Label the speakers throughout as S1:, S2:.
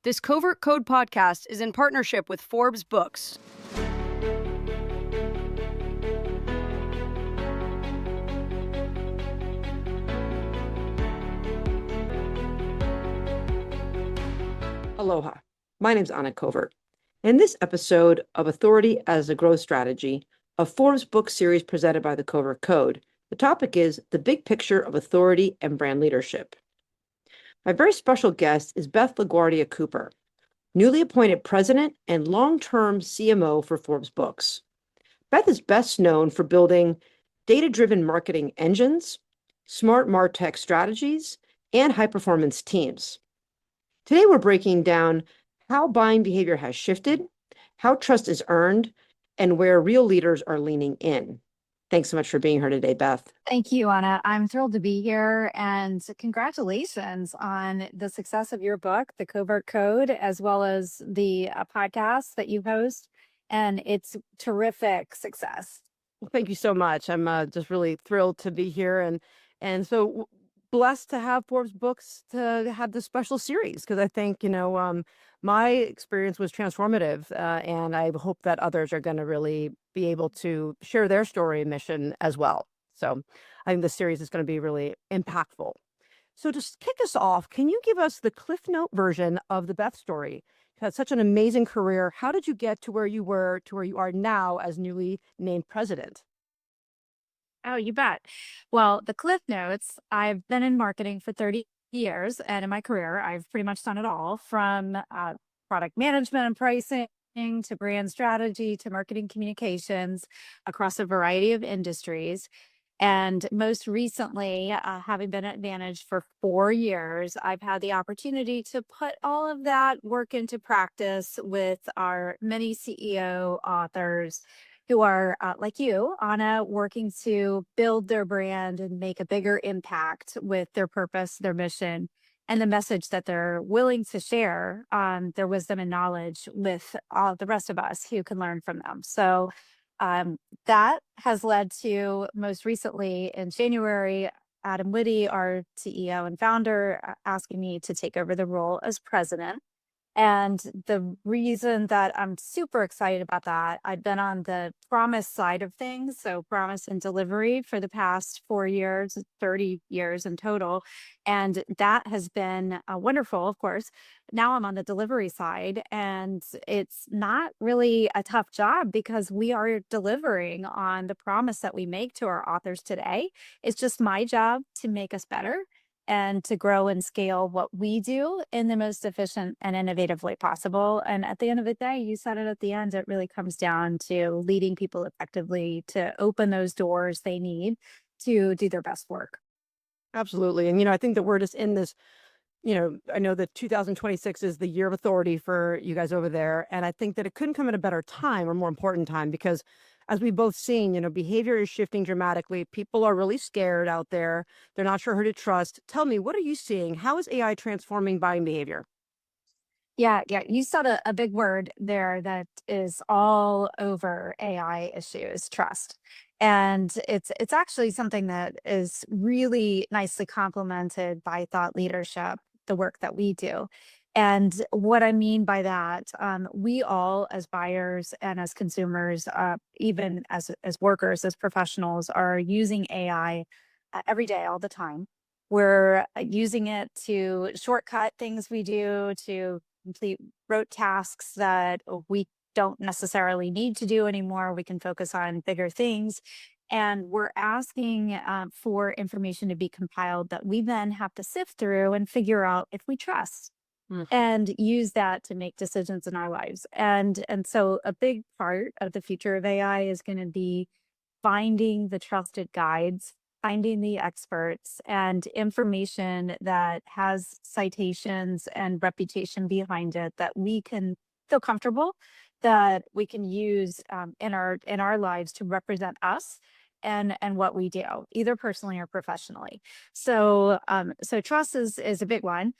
S1: This Covert Code podcast is in partnership with Forbes Books.
S2: Aloha, my name's Anna Covert. In this episode of Authority as a Growth Strategy, a Forbes book series presented by the Covert Code, the topic is the big picture of authority and brand leadership. My very special guest is Beth LaGuardia Cooper, newly appointed president and long-term CMO for Forbes Books. Beth is best known for building data-driven marketing engines, smart MarTech strategies, and high-performance teams. Today, we're breaking down how buying behavior has shifted, how trust is earned, and where real leaders are leaning in. Thanks so much for being here today, Beth.
S3: Thank you, Anna. I'm thrilled to be here, and congratulations on the success of your book, The Covert Code, as well as the podcast that you host, and it's terrific success.
S2: Well, thank you so much. I'm just really thrilled to be here, and so blessed to have Forbes Books to have this special series, because I think, my experience was transformative, and I hope that others are going to really be able to share their story and mission as well. So I think this series is going to be really impactful. So to kick us off, can you give us the Cliff Note version of the Beth story? You had such an amazing career. How did you get to where you were, to where you are now as newly named president?
S3: Oh, you bet. Well, the Cliff Notes, I've been in marketing for 30 years, and in my career, I've pretty much done it all from product management and pricing to brand strategy to marketing communications across a variety of industries. And most recently, having been at Advantage for 4 years, I've had the opportunity to put all of that work into practice with our many CEO authors who are like you, Anna, working to build their brand and make a bigger impact with their purpose, their mission, and the message that they're willing to share their wisdom and knowledge with all the rest of us who can learn from them. So that has led to, most recently in January, Adam Whitty, our CEO and founder, asking me to take over the role as president. And the reason that I'm super excited about that, I've been on the promise side of things, so promise and delivery for the past 4 years, 30 years in total. And that has been wonderful, of course. Now I'm on the delivery side, and it's not really a tough job because we are delivering on the promise that we make to our authors today. It's just my job to make us better and to grow and scale what we do in the most efficient and innovative way possible. And at the end of the day, you said it at the end, it really comes down to leading people effectively to open those doors they need to do their best work.
S2: Absolutely. And, I think that we're just in this, I know that 2026 is the year of authority for you guys over there. And I think that it couldn't come at a better time or more important time because as we've both seen, behavior is shifting dramatically. People are really scared out there. They're not sure who to trust. Tell me, what are you seeing? How is AI transforming buying behavior?
S3: Yeah. You said a big word there that is all over AI issues, trust. And it's actually something that is really nicely complemented by thought leadership, the work that we do. And what I mean by that, we all as buyers and as consumers, even as workers, as professionals, are using AI every day, all the time. We're using it to shortcut things we do, to complete rote tasks that we don't necessarily need to do anymore. We can focus on bigger things. And we're asking for information to be compiled that we then have to sift through and figure out if we trust and use that to make decisions in our lives. And so a big part of the future of AI is going to be finding the trusted guides, finding the experts, and information that has citations and reputation behind it that we can feel comfortable, that we can use in our lives to represent us and what we do, either personally or professionally. So so trust is a big one.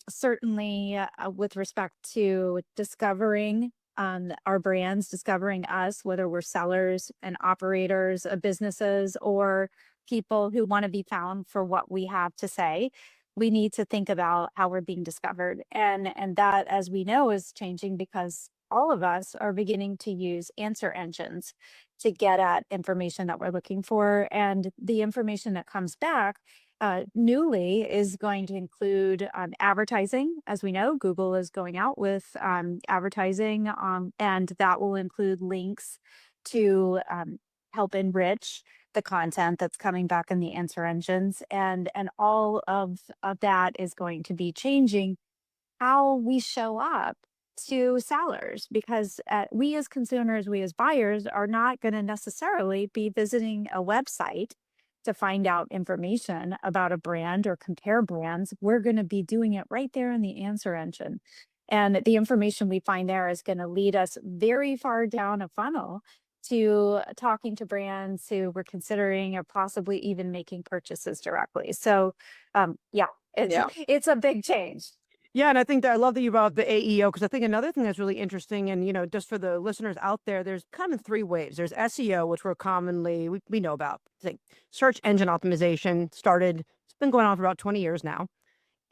S3: Certainly with respect to discovering our brands, discovering us, whether we're sellers and operators of businesses or people who want to be found for what we have to say. we need to think about how we're being discovered. And that, as we know, is changing because all of us are beginning to use answer engines to get at information that we're looking for. And the information that comes back newly is going to include advertising. As we know, Google is going out with advertising, and that will include links to help enrich the content that's coming back in the answer engines, and all of that is going to be changing how we show up to sellers, because we as consumers, we as buyers are not going to necessarily be visiting a website to find out information about a brand or compare brands. We're going to be doing it right there in the answer engine. And the information we find there is going to lead us very far down a funnel to talking to brands who we're considering or possibly even making purchases directly. So, yeah,
S2: Yeah.
S3: it's a big change.
S2: Yeah, and I think that I love that you brought up the AEO, because I think another thing that's really interesting, and just for the listeners out there, there's kind of three waves. There's SEO, which we know about. It's like search engine optimization started. It's been going on for about 20 years now.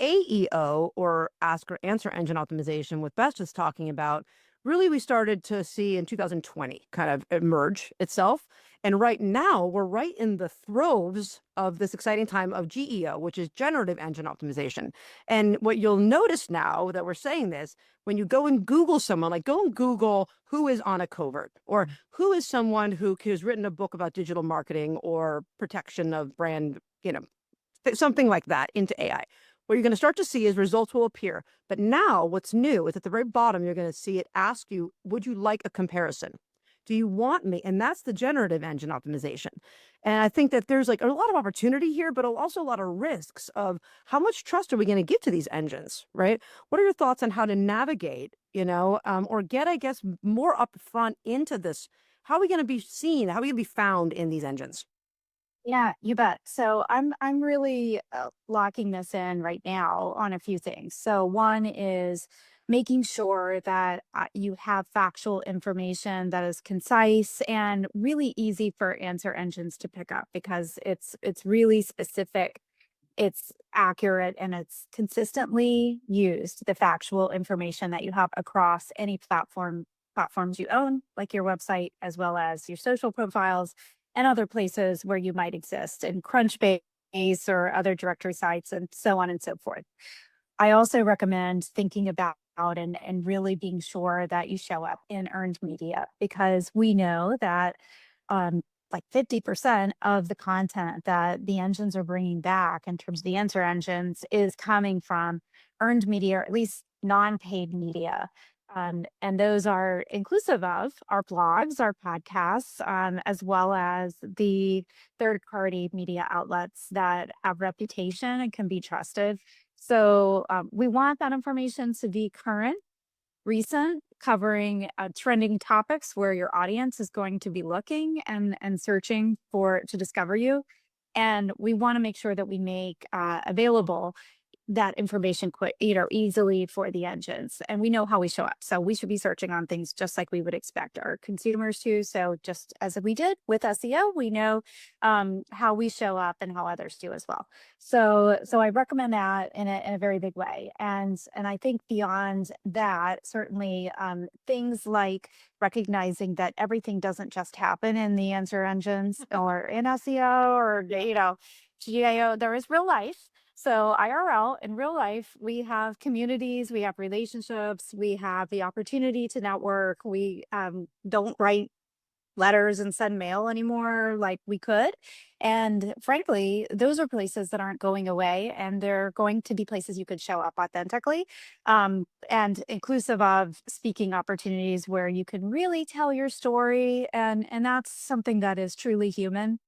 S2: AEO, or ask or answer engine optimization, what Beth was talking about, really we started to see in 2020 kind of emerge itself. And right now we're right in the throes of this exciting time of GEO, which is generative engine optimization. And what you'll notice now that we're saying this, when you go and Google someone, like go and Google who is Anna Covert, or who is someone who has written a book about digital marketing or protection of brand, something like that, into AI. What you're going to start to see is results will appear. But now what's new is at the very bottom, you're going to see it ask you, would you like a comparison? Do you want me? And that's the generative engine optimization. And I think that there's like a lot of opportunity here, but also a lot of risks of how much trust are we going to give to these engines, right? What are your thoughts on how to navigate, or get, I guess, more upfront into this? How are we going to be seen? How are we going to be found in these engines?
S3: Yeah, you bet. So I'm really locking this in right now on a few things. So one is making sure that you have factual information that is concise and really easy for answer engines to pick up, because it's really specific, it's accurate, and it's consistently used, the factual information that you have across any platforms you own, like your website, as well as your social profiles and other places where you might exist, in Crunchbase or other directory sites, and so on and so forth. I also recommend thinking about and really being sure that you show up in earned media, because we know that like 50% of the content that the engines are bringing back in terms of the answer engines is coming from earned media, or at least non-paid media. And those are inclusive of our blogs, our podcasts, as well as the third-party media outlets that have reputation and can be trusted. So we want that information to be current, recent, covering trending topics where your audience is going to be looking and searching to discover you. And we want to make sure that we make available that information quick, easily for the engines. And we know how we show up. So we should be searching on things just like we would expect our consumers to. So just as we did with SEO, we know how we show up and how others do as well. So I recommend that in a very big way. And I think beyond that, certainly things like recognizing that everything doesn't just happen in the answer engines or in SEO or, GAO, there is real life. So IRL, in real life, we have communities, we have relationships, we have the opportunity to network. We don't write letters and send mail anymore like we could. And frankly, those are places that aren't going away, and they're going to be places you could show up authentically, and inclusive of speaking opportunities where you can really tell your story. And that's something that is truly human.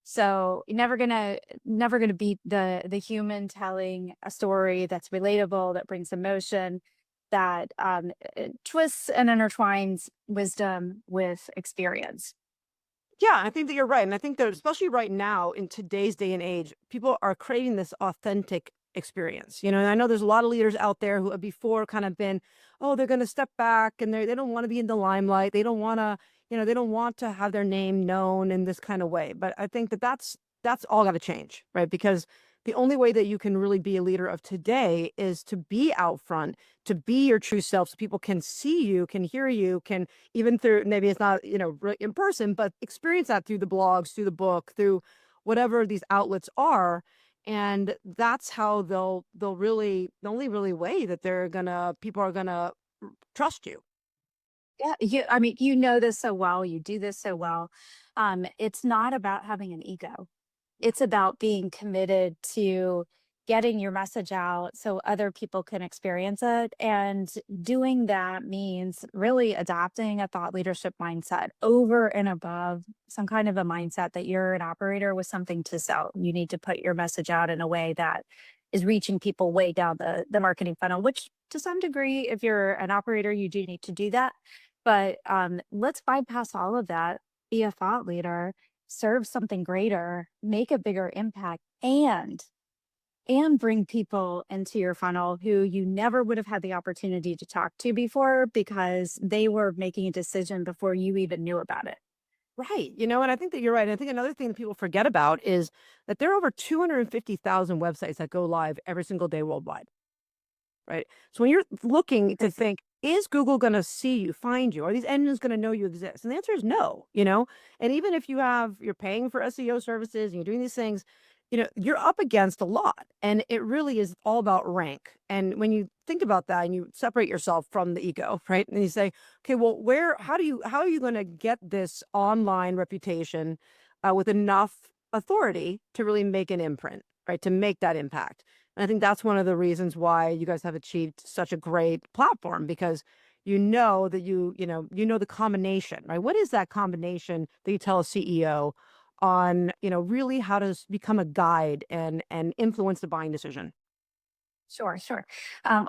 S3: So you're never gonna beat the human telling a story that's relatable, that brings emotion, that twists and intertwines wisdom with experience.
S2: Yeah, I think that you're right. And I think that especially right now in today's day and age, people are creating this authentic experience. And I know there's a lot of leaders out there who have before kind of been, oh, they're going to step back and they don't want to be in the limelight. They don't want to, they don't want to have their name known in this kind of way. But I think that that's all got to change, right? Because the only way that you can really be a leader of today is to be out front, to be your true self, so people can see you, can hear you, can even through, maybe it's not, in person, but experience that through the blogs, through the book, through whatever these outlets are. And that's how they'll really, the only really way that people are gonna trust you.
S3: Yeah, I mean, you know this so well, you do this so well. It's not about having an ego. It's about being committed to getting your message out so other people can experience it. And doing that means really adopting a thought leadership mindset over and above some kind of a mindset that you're an operator with something to sell. You need to put your message out in a way that is reaching people way down the marketing funnel, which to some degree, if you're an operator, you do need to do that. But let's bypass all of that, be a thought leader, serve something greater, make a bigger impact, and bring people into your funnel who you never would have had the opportunity to talk to before because they were making a decision before you even knew about it.
S2: Right. And I think that you're right. I think another thing that people forget about is that there are over 250,000 websites that go live every single day worldwide. Right. So when you're looking to think, is Google going to see you, find you? Are these engines going to know you exist? And the answer is no. And even if you're paying for SEO services and you're doing these things, you're up against a lot. And it really is all about rank. And when you think about that and you separate yourself from the ego, right? And you say, okay, well, how are you going to get this online reputation with enough authority to really make an imprint, right? To make that impact. And I think that's one of the reasons why you guys have achieved such a great platform, because you know that the combination, right? What is that combination that you tell a CEO on, really how to become a guide and influence the buying decision?
S3: Sure, sure.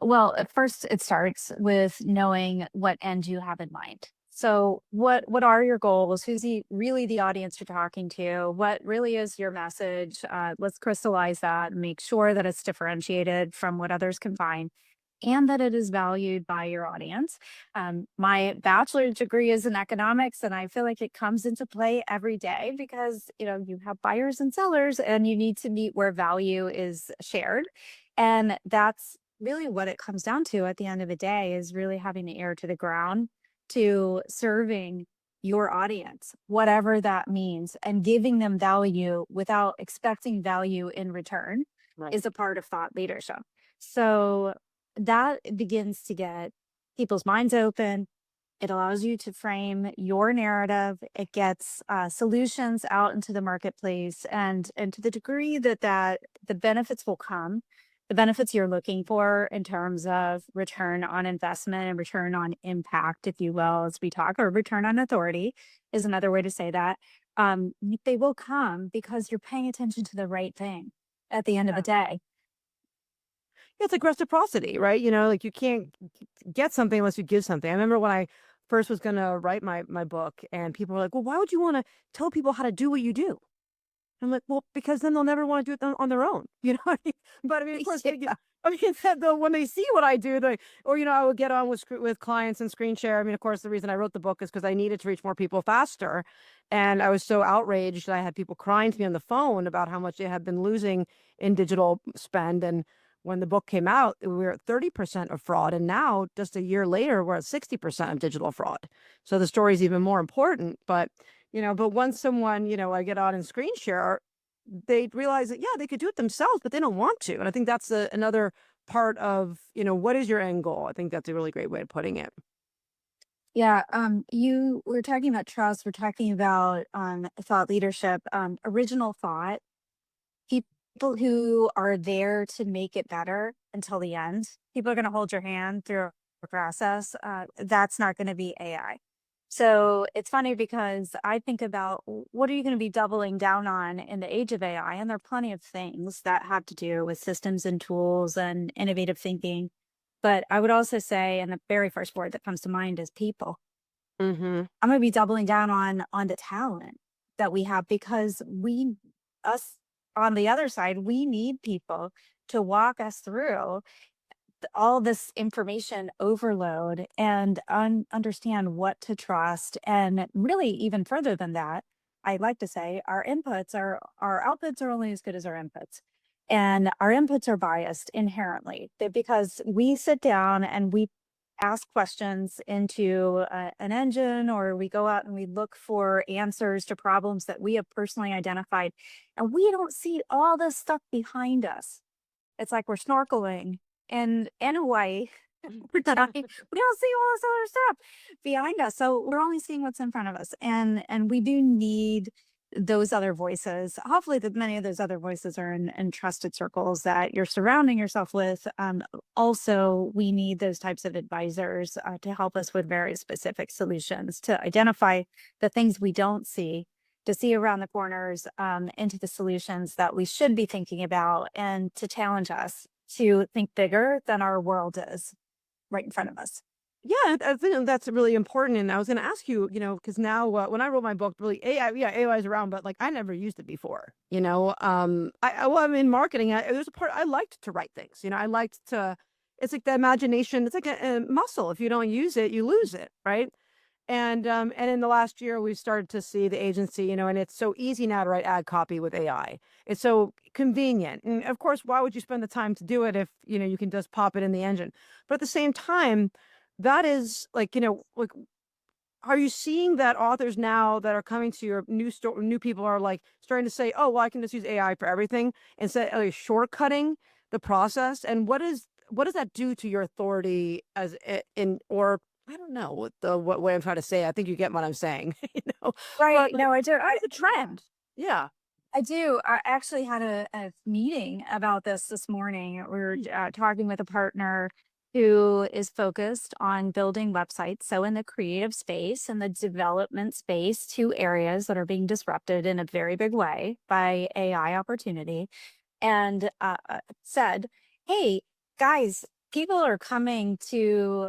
S3: Well, at first, it starts with knowing what end you have in mind. So, what are your goals? Really the audience you're talking to? What really is your message? Let's crystallize that and make sure that it's differentiated from what others can find, and that it is valued by your audience. My bachelor's degree is in economics, and I feel like it comes into play every day because you have buyers and sellers, and you need to meet where value is shared. And that's really what it comes down to at the end of the day is really having the ear to the ground to serving your audience, whatever that means, and giving them value without expecting value in return
S2: Right.
S3: is a part of thought leadership. So that begins to get people's minds open. It allows you to frame your narrative. It gets solutions out into the marketplace, and to the degree that the benefits will come, the benefits you're looking for in terms of return on investment and return on impact, if you will, as we talk, or return on authority is another way to say that. They will come because you're paying attention to the right thing at the end of the day.
S2: Yeah, it's like reciprocity, right? Like you can't get something unless you give something. I remember when I first was going to write my book, and people were like, well, why would you want to tell people how to do what you do? I'm like, well, because then they'll never want to do it on their own, what I mean? But I mean, of course,
S3: Yeah.
S2: I mean, that though, when they see what I do, or I would get on with clients and screen share. I mean, of course, the reason I wrote the book is because I needed to reach more people faster, and I was so outraged. I had people crying to me on the phone about how much they had been losing in digital spend. And when the book came out, we were at 30% of fraud, and now just a year later, we're at 60% of digital fraud. So the story is even more important, but. But once someone, I get on and screen share, they realize that, yeah, they could do it themselves, but they don't want to. And I think that's another part of, what is your end goal? I think that's a really great way of putting it.
S3: Yeah, we're talking about trust, we're talking about thought leadership, original thought, people who are there to make it better until the end. People are going to hold your hand through a process. That's not going to be AI. So it's funny because I think about what are you going to be doubling down on in the age of AI? And there are plenty of things that have to do with systems and tools and innovative thinking. But I would also say, and the very first word that comes to mind is people.
S2: Mm-hmm.
S3: I'm going to be doubling down on the talent that we have because us on the other side, we need people to walk us through all this information overload and understand what to trust. And really, even further than that, I like to say our outputs are only as good as our inputs. And our inputs are biased inherently because we sit down and we ask questions into an engine, or we go out and we look for answers to problems that we have personally identified. And we don't see all this stuff behind us. It's like we're snorkeling in Hawaii. We don't see all this other stuff behind us. So we're only seeing what's in front of us. And we do need those other voices. Hopefully that many of those other voices are in trusted circles that you're surrounding yourself with. Also, we need those types of advisors to help us with very specific solutions, to identify the things we don't see, to see around the corners, into the solutions that we should be thinking about, and to challenge us to think bigger than our world is right in front of us.
S2: Yeah, I think that's really important. And I was going to ask you, because now when I wrote my book, really AI is around, but like I never used it before. Well, I'm in marketing. There's a part I liked to write things. I liked to. It's like the imagination. It's like a muscle. If you don't use it, you lose it, right? And in the last year, we've started to see the agency, and it's so easy now to write ad copy with AI. It's so convenient. And of course, why would you spend the time to do it if, you can just pop it in the engine? But at the same time, that is like, like, are you seeing that authors now that are coming to your new people are like starting to say, oh, well, I can just use AI for everything instead of like, shortcutting the process? And what does that do to your authority or I don't know what way I'm trying to say. I think you get what I'm saying,
S3: Right.
S2: but
S3: No, I do.
S2: it's a trend. Yeah.
S3: I do. I actually had a meeting about this morning. We were talking with a partner who is focused on building websites. So in the creative space and the development space, two areas that are being disrupted in a very big way by AI opportunity, and said, hey, guys, people are coming to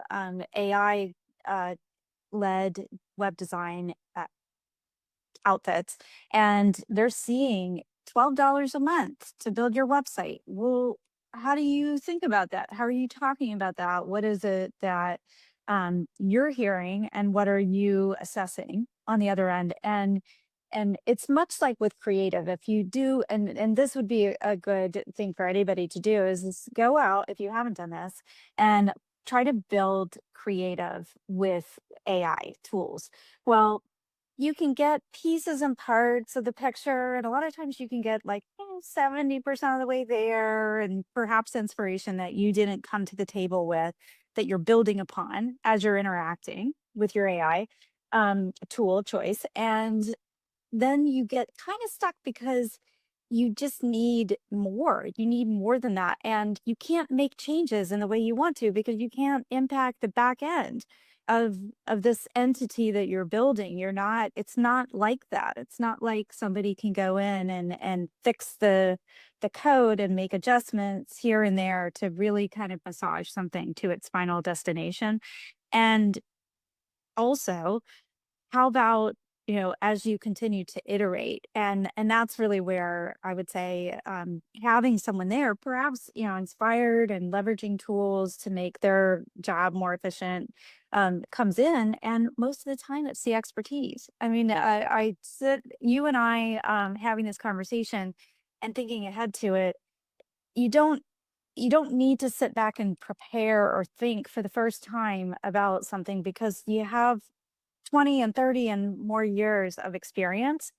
S3: AI led web design outfits, and they're seeing $12 a month to build your website. Well, how do you think about that? How are you talking about that? What is it that you're hearing, and what are you assessing on the other end? And it's much like with creative. If you do, and this would be a good thing for anybody to do, is go out, if you haven't done this, and try to build creative with AI tools. Well, you can get pieces and parts of the picture, and a lot of times you can get like 70% of the way there, and perhaps inspiration that you didn't come to the table with, that you're building upon as you're interacting with your AI tool of choice. And then you get kind of stuck because you just need more. You need more than that. And you can't make changes in the way you want to, because you can't impact the back end of this entity that you're building. It's not like that. It's not like somebody can go in and fix the code and make adjustments here and there to really kind of massage something to its final destination. And also, how about, as you continue to iterate, and that's really where I would say having someone there, perhaps, inspired and leveraging tools to make their job more efficient, comes in. And most of the time it's the expertise. I mean, I sit, you and I, having this conversation and thinking ahead to it, you don't you don't need to sit back and prepare or think for the first time about something, because you have 20 and 30 and more years of experience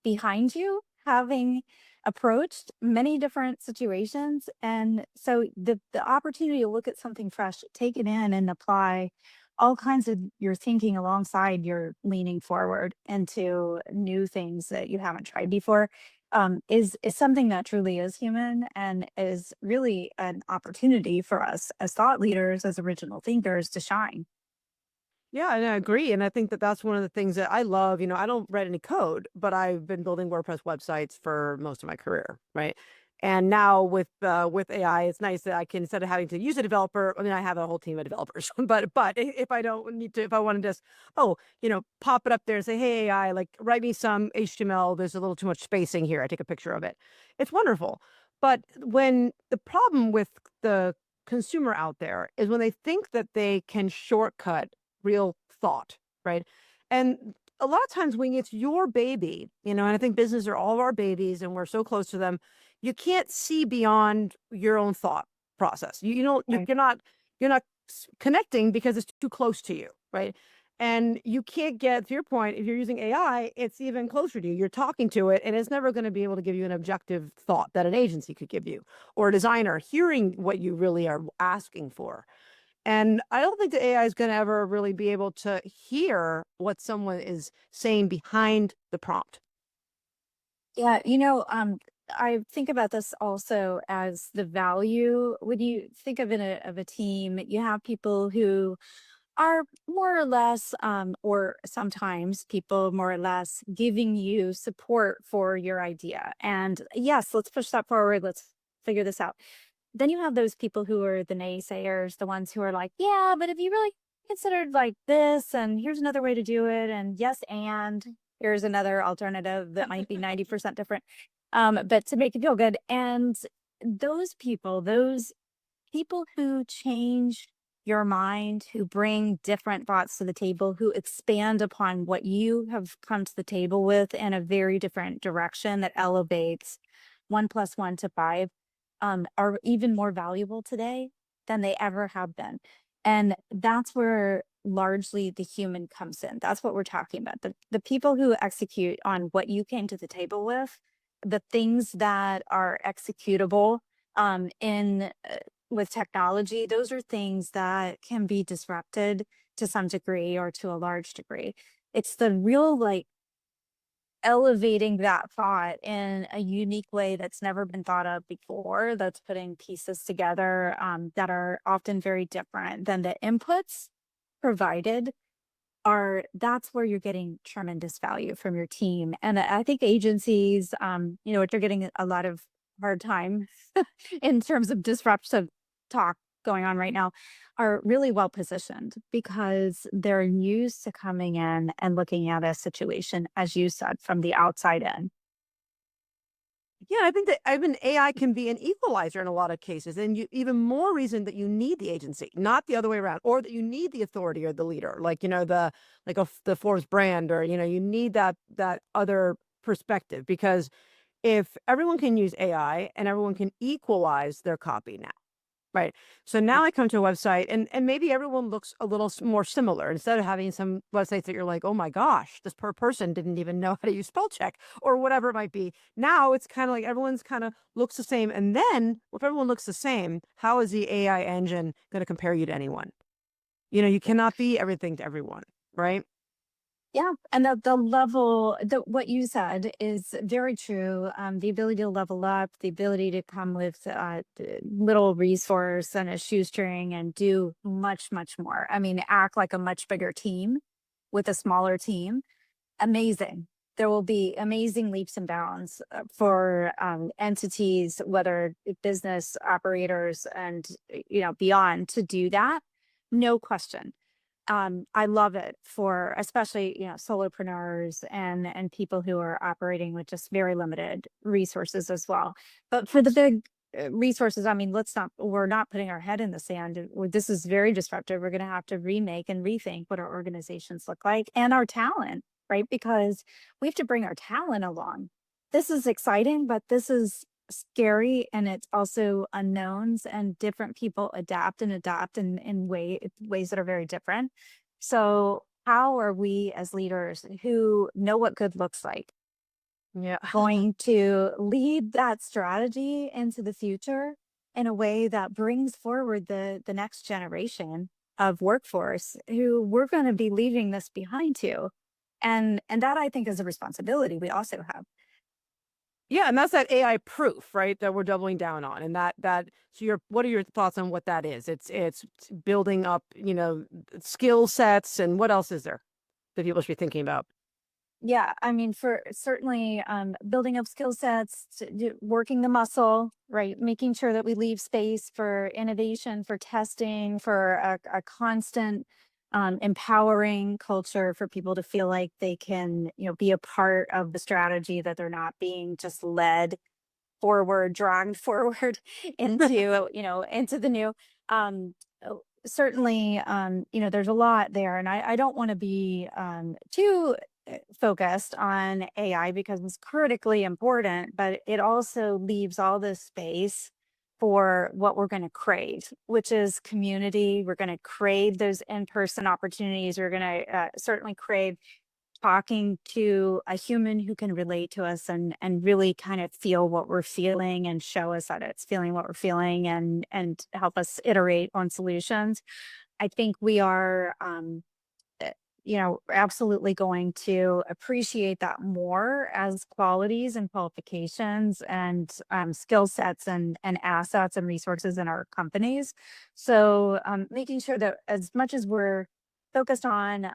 S3: behind you, having approached many different situations. And so the opportunity to look at something fresh, take it in and apply all kinds of your thinking alongside your leaning forward into new things that you haven't tried before, is something that truly is human, and is really an opportunity for us as thought leaders, as original thinkers, to shine.
S2: Yeah, and I agree. And I think that that's one of the things that I love. I don't write any code, but I've been building WordPress websites for most of my career, right? And now with AI, it's nice that I can, instead of having to use a developer, I mean, I have a whole team of developers, but if I don't need to, if I want to just, pop it up there and say, hey, AI, like write me some HTML. There's a little too much spacing here. I take a picture of it. It's wonderful. But when the problem with the consumer out there is when they think that they can shortcut real thought, right? And a lot of times when it's your baby, and I think businesses are all of our babies and we're so close to them,
S4: you can't see beyond your own thought process. You don't,
S3: Right.
S4: you're not connecting because it's too close to you, right? And you can't get to your point. If you're using AI, it's even closer to you. You're talking to it, and it's never going to be able to give you an objective thought that an agency could give you, or a designer hearing what you really are asking for. And I don't think the AI is going to ever really be able to hear what someone is saying behind the prompt.
S3: Yeah, I think about this also as the value. When you think of a team, you have people who are more or less, or sometimes people more or less giving you support for your idea. And yes, let's push that forward. Let's figure this out. Then you have those people who are the naysayers, the ones who are like, yeah, but if you really considered like this, and here's another way to do it, and yes, and here's another alternative that might be 90% different, but to make it feel good. And those people who change your mind, who bring different thoughts to the table, who expand upon what you have come to the table with in a very different direction that elevates 1 + 1 to 5, are even more valuable today than they ever have been. And that's where largely the human comes in. That's what we're talking about. The people who execute on what you came to the table with, the things that are executable in with technology, those are things that can be disrupted to some degree or to a large degree. It's the real like elevating that thought in a unique way that's never been thought of before, that's putting pieces together that are often very different than the inputs provided are that's where you're getting tremendous value from your team. And I think agencies, they're getting a lot of hard time in terms of disruptive talk going on right now, are really well positioned because they're used to coming in and looking at a situation, as you said, from the outside in.
S4: Yeah, I think that even AI can be an equalizer in a lot of cases, and you even more reason that you need the agency, not the other way around, or that you need the authority or the leader, like the Forbes brand, or you need that other perspective, because if everyone can use AI and everyone can equalize their copy now. Right. So now I come to a website, and maybe everyone looks a little more similar, instead of having some websites that you're like, oh my gosh, this per person didn't even know how to use spell check or whatever it might be. Now it's kind of like everyone's kind of looks the same. And then if everyone looks the same, how is the AI engine going to compare you to anyone? You cannot be everything to everyone. Right.
S3: Yeah, and the level, what you said is very true. The ability to level up, the ability to come with little resource and a shoestring and do much, much more. I mean, act like a much bigger team with a smaller team. Amazing. There will be amazing leaps and bounds for entities, whether business operators and beyond, to do that. No question. I love it for especially, solopreneurs and people who are operating with just very limited resources as well. But for the big resources, I mean, we're not putting our head in the sand. This is very disruptive. We're going to have to remake and rethink what our organizations look like and our talent, right? Because we have to bring our talent along. This is exciting, but this is scary, and it's also unknowns, and different people adapt in ways that are very different. So how are we as leaders who know what good looks like
S4: Yeah.
S3: going to lead that strategy into the future in a way that brings forward the next generation of workforce who we're going to be leaving this behind to? And that, I think, is a responsibility we also have.
S4: Yeah, and that's that AI proof, right? That we're doubling down on, and so what are your thoughts on what that is? It's building up, skill sets, and what else is there that people should be thinking about?
S3: Yeah, I mean, for certainly building up skill sets, working the muscle, right? Making sure that we leave space for innovation, for testing, for a constant empowering culture for people to feel like they can, be a part of the strategy, that they're not being just led forward, dragged forward into the new. Certainly, there's a lot there, and I don't want to be too focused on AI because it's critically important, but it also leaves all this space for what we're going to crave, which is community. We're going to crave those in-person opportunities. We're going to certainly crave talking to a human who can relate to us and really kind of feel what we're feeling and show us that it's feeling what we're feeling and help us iterate on solutions. I think we are absolutely going to appreciate that more as qualities and qualifications and skill sets and assets and resources in our companies. So making sure that as much as we're focused on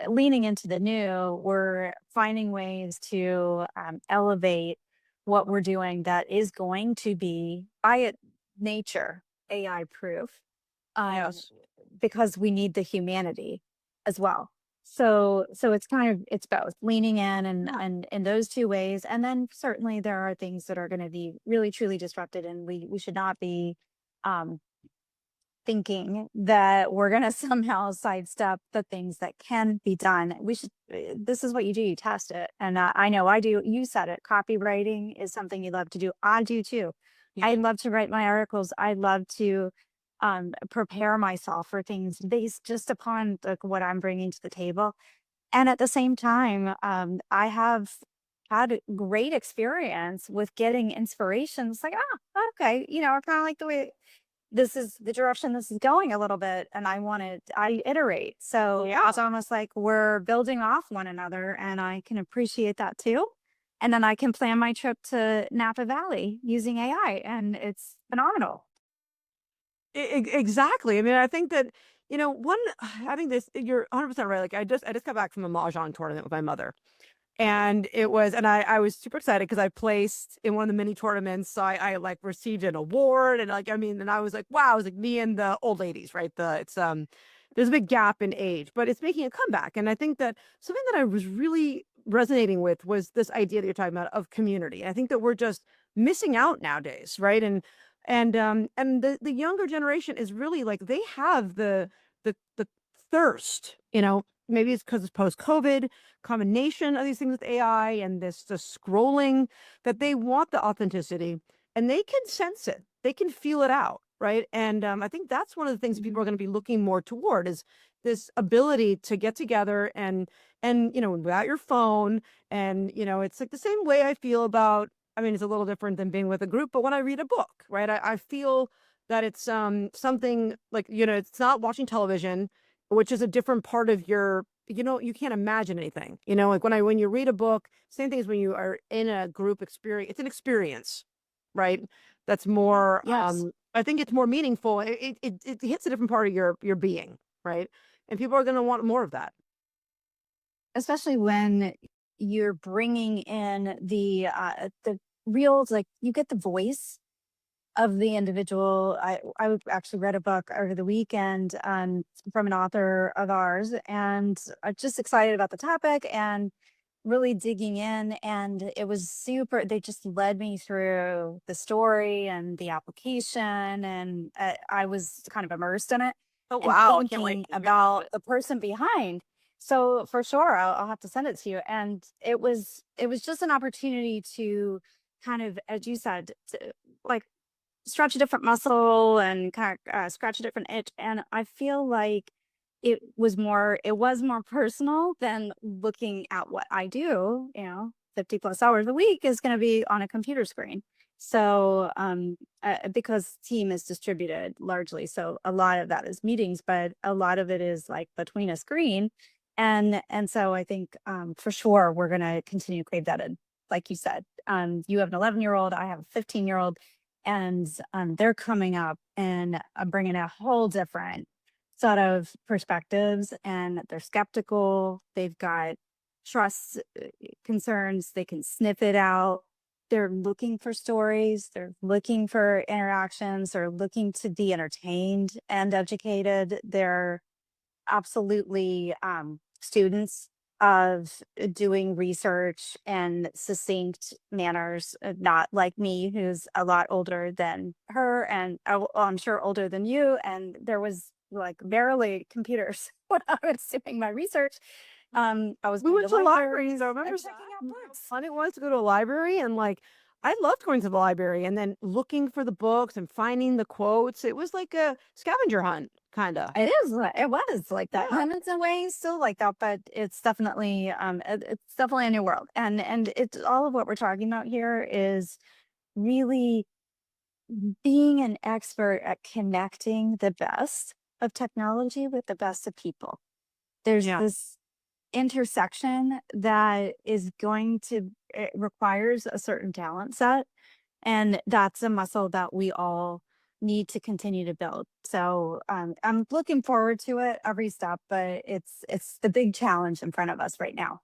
S3: leaning into the new, we're finding ways to elevate what we're doing that is going to be, by its nature, AI proof,
S4: Yes.
S3: because we need the humanity as well. So it's both leaning in and in those two ways. And then certainly there are things that are going to be really truly disrupted, and we should not be um thinking that we're going to somehow sidestep the things that can be done. We should, this is what you do, you test it. And I know I do. You said it. Copywriting is something you love to do. I do too.
S4: Yeah.
S3: I love to write my articles. I love to prepare myself for things based just upon like what I'm bringing to the table. And at the same time, I have had a great experience with getting inspiration. It's like, okay, I kind of like the way this is the direction this is going a little bit, and I iterate. So
S4: Yeah.
S3: it's almost like we're building off one another, and I can appreciate that too. And then I can plan my trip to Napa Valley using AI, and it's phenomenal.
S4: Exactly. I mean, I think that, I think this, you're 100% right. Like I just got back from a mahjong tournament with my mother. And I was super excited because I placed in one of the mini tournaments. So I like received an award and and I was like, wow, it was like me and the old ladies, right? There's a big gap in age, but it's making a comeback. And I think that something that I was really resonating with was this idea that you're talking about of community. I think that we're just missing out nowadays, right? And the younger generation is really like they have the thirst, maybe it's because it's post-COVID combination of these things with AI and this the scrolling that they want the authenticity and they can sense it. They can feel it out, right? And I think that's one of the things people are going to be looking more toward is this ability to get together and without your phone and it's like the same way I feel about. I mean, it's a little different than being with a group, but when I read a book, right, I feel that it's something like it's not watching television, which is a different part of your you can't imagine anything, like when you read a book, same thing as when you are in a group experience, it's an experience, right? That's more
S3: Yes,
S4: I think it's more meaningful. It hits a different part of your being, right? And people are going to want more of that.
S3: especially when you're bringing in the real, like you get the voice of the individual. I actually read a book over the weekend from an author of ours, and I'm just excited about the topic and really digging in. And it was super. They just led me through the story and the application, and I was kind of immersed in it
S4: Oh
S3: and
S4: wow, I can't wait.
S3: thinking about the person behind. So for sure, I'll have to send it to you. And it was just an opportunity to kind of, as you said, to, like stretch a different muscle and kind of scratch a different itch. And I feel like it was more personal than looking at what I do, 50 plus hours a week is going to be on a computer screen. So, because team is distributed largely, so a lot of that is meetings, but a lot of it is like between a screen. And so I think, for sure, we're going to continue to crave that. And like you said, you have an 11-year-old, I have a 15-year-old, and they're coming up and bringing a whole different sort of perspectives, and they're skeptical. They've got trust concerns. They can sniff it out. They're looking for stories. They're looking for interactions. They're looking to be entertained and educated. They're absolutely students of doing research and succinct manners, not like me, who's a lot older than her, and I'm sure older than you. And there was like barely computers when I was doing my research. I was
S4: We
S3: going
S4: went to libraries.
S3: libraries
S4: I remember
S3: and
S4: that.
S3: checking out books.
S4: Fun it was to go to a library, and like I loved going to the library and then looking for the books and finding the quotes. It was like a scavenger hunt, kind of.
S3: It was like that.
S4: Yeah.
S3: And it's in ways still like that, but it's definitely it's definitely a new world. And it's all of what we're talking about here is really being an expert at connecting the best of technology with the best of people. There's
S4: Yeah.
S3: this intersection that is going to, it requires a certain talent set. And that's a muscle that we all need to continue to build. So I'm looking forward to it every step, but it's the big challenge in front of us right now.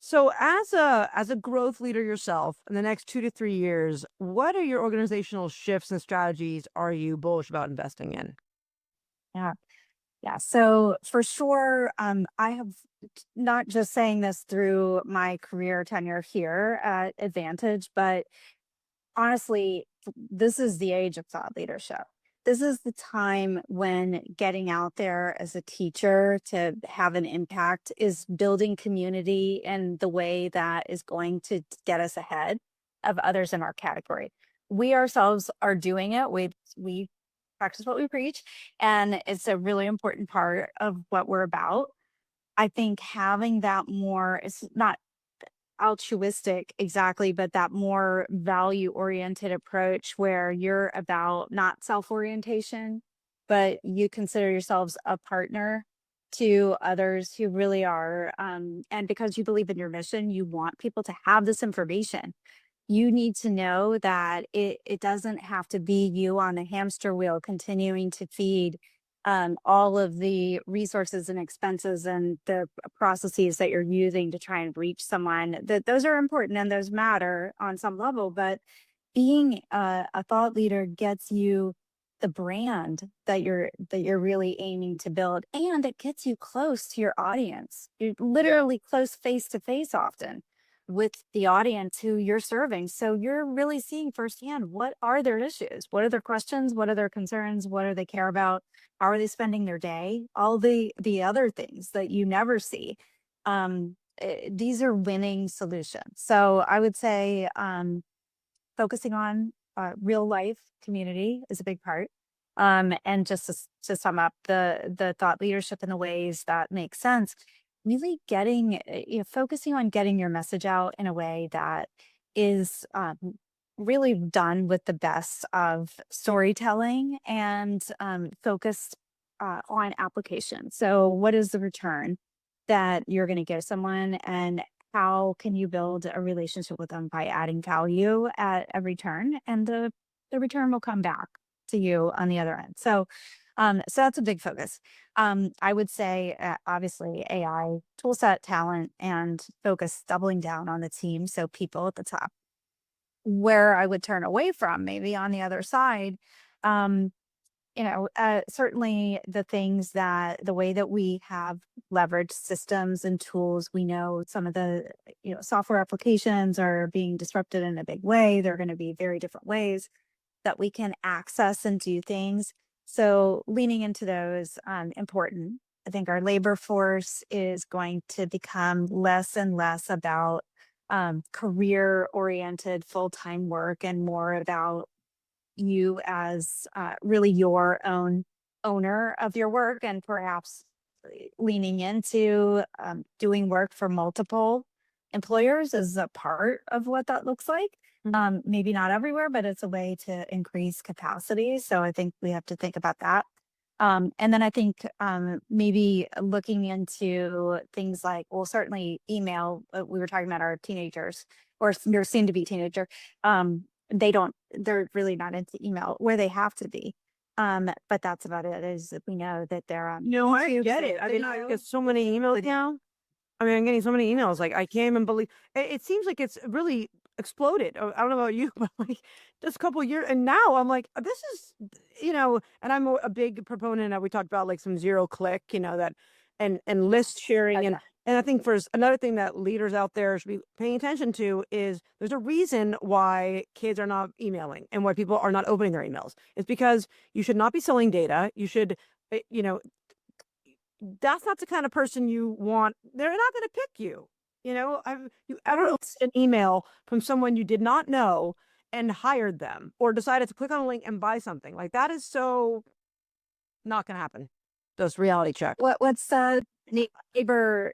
S4: So as a growth leader yourself in the next 2 to 3 years, what are your organizational shifts and strategies are you bullish about investing in?
S3: Yeah. Yeah. So for sure, I have not just saying this through my career tenure here at Advantage, but honestly, this is the age of thought leadership. This is the time when getting out there as a teacher to have an impact is building community in the way that is going to get us ahead of others in our category. We ourselves are doing it. We practice what we preach, and it's a really important part of what we're about. I think having that more, it's not altruistic exactly, but that more value oriented approach where you're about not self orientation, but you consider yourselves a partner to others who really are. And because you believe in your mission, you want people to have this information. You need to know that it doesn't have to be you on a hamster wheel continuing to feed all of the resources and expenses and the processes that you're using to try and reach someone. That those are important and those matter on some level, but being a thought leader gets you the brand that you're really aiming to build, and it gets you close to your audience. You're literally close face to face often with the audience who you're serving. So you're really seeing firsthand what are their issues, what are their questions, what are their concerns, what do they care about, how are they spending their day, all the other things that you never see. These are winning solutions. So I would say focusing on real life community is a big part. And just to sum up the thought leadership in the ways that make sense, really getting, focusing on getting your message out in a way that is really done with the best of storytelling and focused on application. So what is the return that you're going to give someone, and how can you build a relationship with them by adding value at every turn, and the return will come back to you on the other end. So so that's a big focus. I would say obviously AI toolset, talent, and focus, doubling down on the team, so people at the top. Where I would turn away from, maybe on the other side, certainly the way that we have leveraged systems and tools, we know some of the, software applications are being disrupted in a big way. They're going to be very different ways that we can access and do things. So leaning into those, important. I think our labor force is going to become less and less about career oriented full-time work and more about you as really your own owner of your work, and perhaps leaning into doing work for multiple employers is a part of what that looks like. Maybe not everywhere, but it's a way to increase capacity. So I think we have to think about that. And then I think maybe looking into things like, well, certainly email. We were talking about our teenagers or your soon to be teenager. They're really not into email where they have to be. But that's about it. Is that we know that they're
S4: No, I get it. I mean, I get so many emails now. I mean, I'm getting so many emails. Like, I can't even believe it seems like it's really exploded. I don't know about you, but like just a couple of years. And now I'm like, this is, and I'm a big proponent of, we talked about like some zero click, that and list sharing. And I think another thing that leaders out there should be paying attention to is there's a reason why kids are not emailing and why people are not opening their emails. It's because you should not be selling data. You should, you know, that's not the kind of person you want. They're not going to pick you. Have you ever an email from someone you did not know and hired them, or decided to click on a link and buy something? Like, that is so not going to happen. Just reality check.
S3: What's neighbor,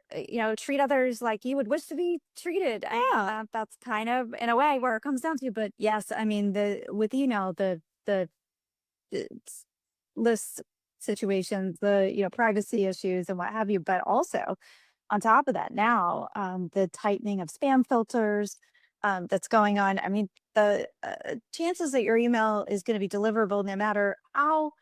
S3: treat others like you would wish to be treated. And,
S4: Yeah.
S3: that's kind of in a way where it comes down to. But yes, I mean, the list situations, the privacy issues and what have you, but also on top of that now, the tightening of spam filters that's going on. I mean, the chances that your email is going to be deliverable no matter how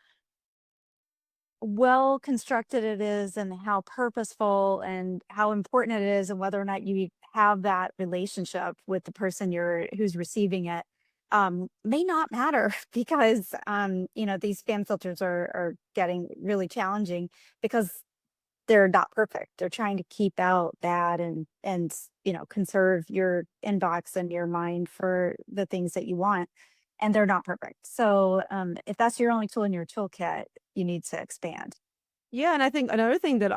S3: well constructed it is and how purposeful and how important it is and whether or not you have that relationship with the person who's receiving it may not matter because these spam filters are getting really challenging because they're not perfect. They're trying to keep out bad and conserve your inbox and your mind for the things that you want, and they're not perfect. So if that's your only tool in your toolkit, you need to expand.
S4: Yeah, and I think another thing that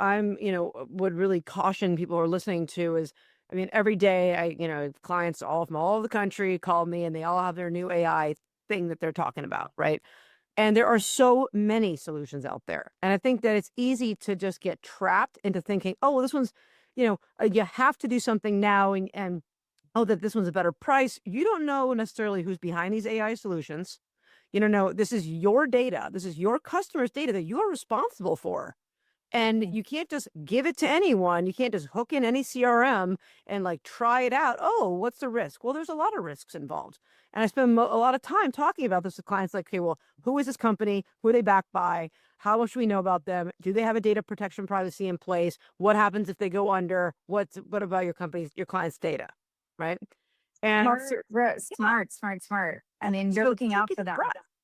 S4: would really caution people who are listening to is, I mean, every day clients all from all over the country call me and they all have their new AI thing that they're talking about, right? And there are so many solutions out there. And I think that it's easy to just get trapped into thinking, oh, well, this one's, you have to do something now, and oh, that this one's a better price. You don't know necessarily who's behind these AI solutions. You don't know, this is your data. This is your customers' data that you're responsible for. And you can't just give it to anyone. You can't just hook in any CRM and like try it out. Oh, what's the risk? Well, there's a lot of risks involved. And I spend a lot of time talking about this with clients like, okay, well, who is this company? Who are they backed by? How much do we know about them? Do they have a data protection privacy in place? What happens if they go under? What about your client's data? Right. And
S3: Smart. I mean, you're
S4: so
S3: looking out for that.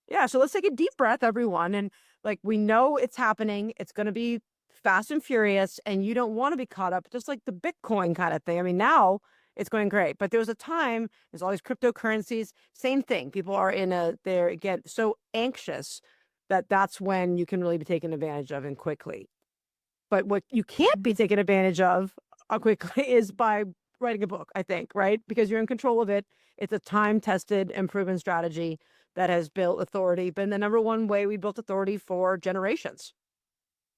S4: yeah. So let's take a deep breath, everyone. And like, we know it's happening. It's going to be fast and furious, and you don't want to be caught up, just like the Bitcoin kind of thing. I mean, now it's going great, but there was a time, there's all these cryptocurrencies, same thing. People are they get so anxious that that's when you can really be taken advantage of and quickly. But what you can't be taken advantage of quickly is by writing a book, I think, right? Because you're in control of it. It's a time-tested and proven strategy that has built authority, been the number one way we built authority for generations.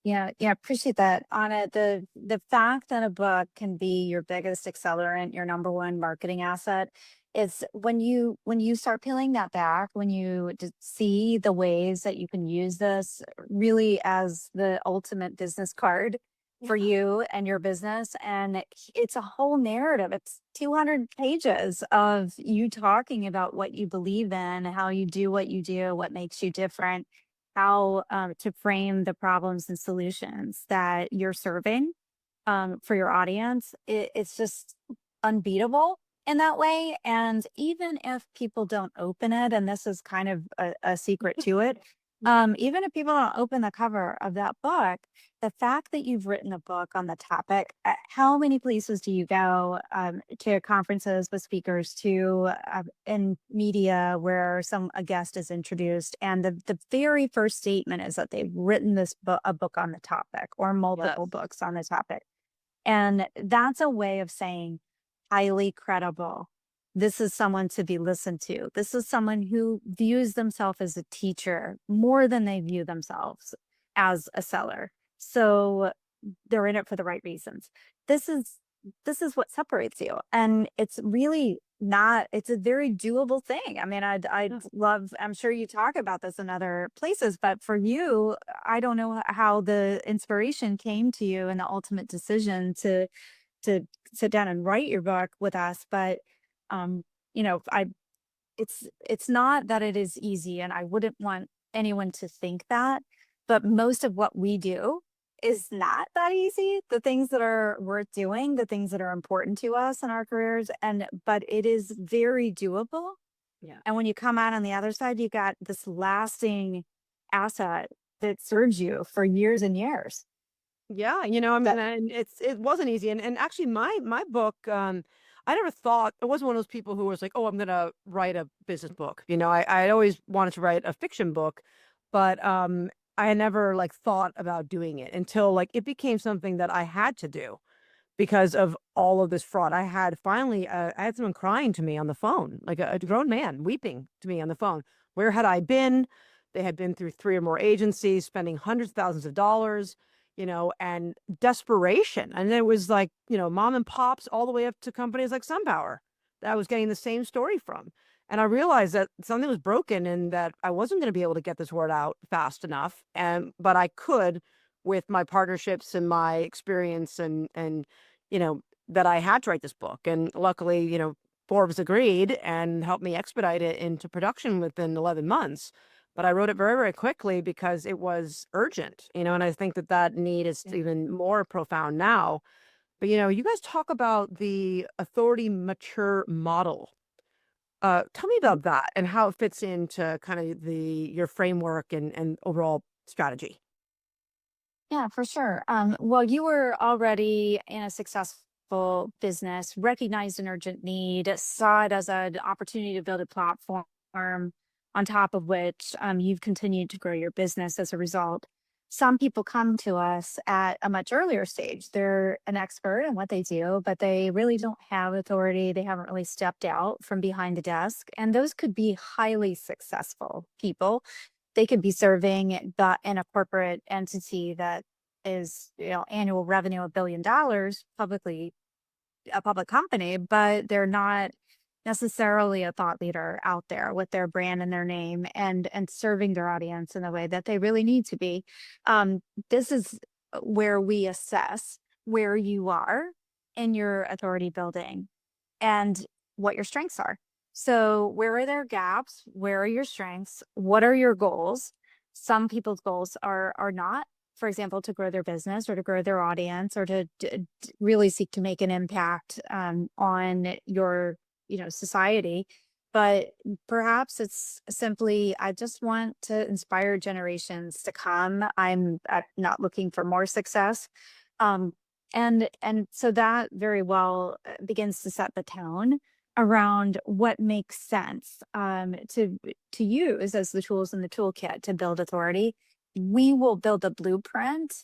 S3: Yeah, appreciate that. Anna, the fact that a book can be your biggest accelerant, your number one marketing asset, is when you start peeling that back, when you see the ways that you can use this really as the ultimate business card for you and your business. And it's a whole narrative. It's 200 pages of you talking about what you believe in, how you do what you do, what makes you different, how to frame the problems and solutions that you're serving for your audience. It's just unbeatable in that way. And even if people don't open it, and this is kind of a secret to it, even if people don't open the cover of that book, the fact that you've written a book on the topic, how many places do you go to conferences with speakers, to in media where a guest is introduced, and the very first statement is that they've written a book on the topic or multiple books on the topic. And that's a way of saying highly credible. This is someone to be listened to. This is someone who views themselves as a teacher more than they view themselves as a seller. So they're in it for the right reasons. This is what separates you. And it's really not, it's a very doable thing. I mean, I'd love, I'm sure you talk about this in other places, but for you, I don't know how the inspiration came to you and the ultimate decision to sit down and write your book with us. But it's not that it is easy, and I wouldn't want anyone to think that, but most of what we do is not that easy. The things that are worth doing, the things that are important to us in our careers, but it is very doable.
S4: Yeah.
S3: And when you come out on the other side, you got this lasting asset that serves you for years and years.
S4: Yeah, I mean, and it wasn't easy. And actually my book, I never thought, I wasn't one of those people who was like, oh, I'm gonna write a business book. I always wanted to write a fiction book, but I had never like thought about doing it until like it became something that I had to do because of all of this fraud. I had finally, I had someone crying to me on the phone, like a grown man weeping to me on the phone. Where had I been? They had been through 3 or more agencies, spending hundreds of thousands of dollars, and desperation. And it was like, mom and pops all the way up to companies like SunPower that I was getting the same story from. And I realized that something was broken and that I wasn't going to be able to get this word out fast enough. But I could with my partnerships and my experience and that I had to write this book. And luckily, Forbes agreed and helped me expedite it into production within 11 months. But I wrote it very, very quickly because it was urgent, and I think that need is even more profound now. But, you guys talk about the authority mature model. Tell me about that and how it fits into kind of your framework and overall strategy.
S3: Yeah, for sure. Well, you were already in a successful business, recognized an urgent need, saw it as an opportunity to build a platform on top of which you've continued to grow your business as a result. Some people come to us at a much earlier stage. They're an expert in what they do, but they really don't have authority. They haven't really stepped out from behind the desk. And those could be highly successful people. They could be serving in a corporate entity that is, annual revenue $1 billion, a public company, but they're not necessarily a thought leader out there with their brand and their name and serving their audience in the way that they really need to be. This is where we assess where you are in your authority building and what your strengths are. So, where are there gaps? Where are your strengths? What are your goals? Some people's goals are not, for example, to grow their business or to grow their audience or to really seek to make an impact on your, society. But perhaps it's simply, I just want to inspire generations to come. I'm not looking for more success. Um, and so that very well begins to set the tone around what makes sense to use as the tools in the toolkit to build authority. We will build a blueprint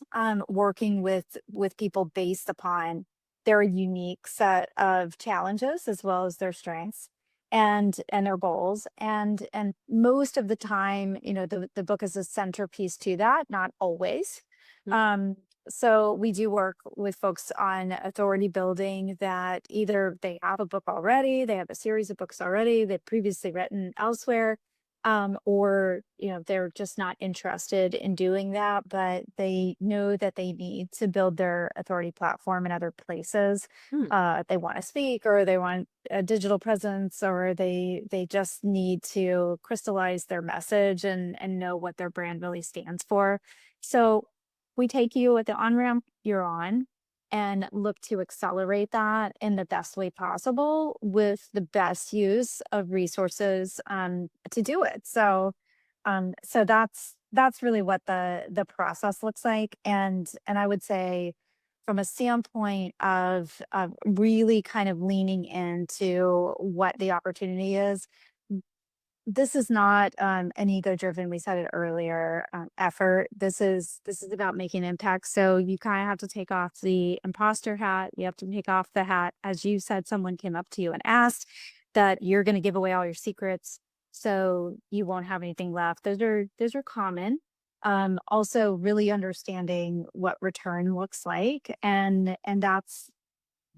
S3: working with people based upon their unique set of challenges as well as their strengths and their goals. And most of the time, the book is a centerpiece to that, not always. So we do work with folks on authority building that either they have a book already, they have a series of books already, they've previously written elsewhere, or they're just not interested in doing that, but they know that they need to build their authority platform in other places. They want to speak, or they want a digital presence, or they just need to crystallize their message and know what their brand really stands for. So we take you at the on-ramp you're on and look to accelerate that in the best way possible with the best use of resources to do it. So that's really what the process looks like. And I would say from a standpoint of really kind of leaning into what the opportunity is, this is not an ego-driven, we said it earlier, effort. This is about making impact. So you kind of have to take off the imposter hat. You have to take off the hat, as you said, someone came up to you and asked that you're going to give away all your secrets, so you won't have anything left. Those are common. Also, really understanding what return looks like, and that's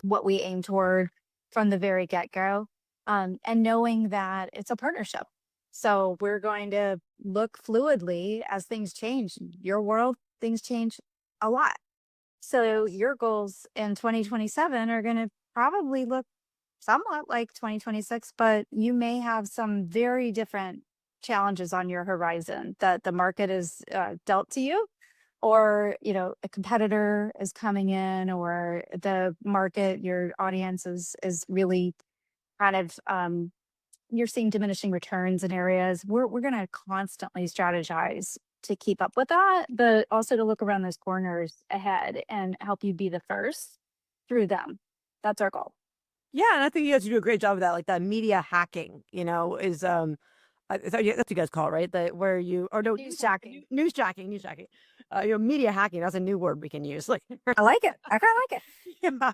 S3: what we aim toward from the very get-go. And knowing that it's a partnership. So we're going to look fluidly as things change. Your world, things change a lot. So your goals in 2027 are going to probably look somewhat like 2026, but you may have some very different challenges on your horizon that the market is dealt to you, or a competitor is coming in, or the market, your audience is really kind of you're seeing diminishing returns in areas. We're going to constantly strategize to keep up with that, but also to look around those corners ahead and help you be the first through them. That's our goal.
S4: Yeah, and I think you guys do a great job of that. Like that media hacking, is that's what you guys call it, right? Where you, or no,
S3: Newsjacking.
S4: Newsjacking. Media hacking. That's a new word we can use. Like,
S3: I like it. I kind of like it.
S4: yeah.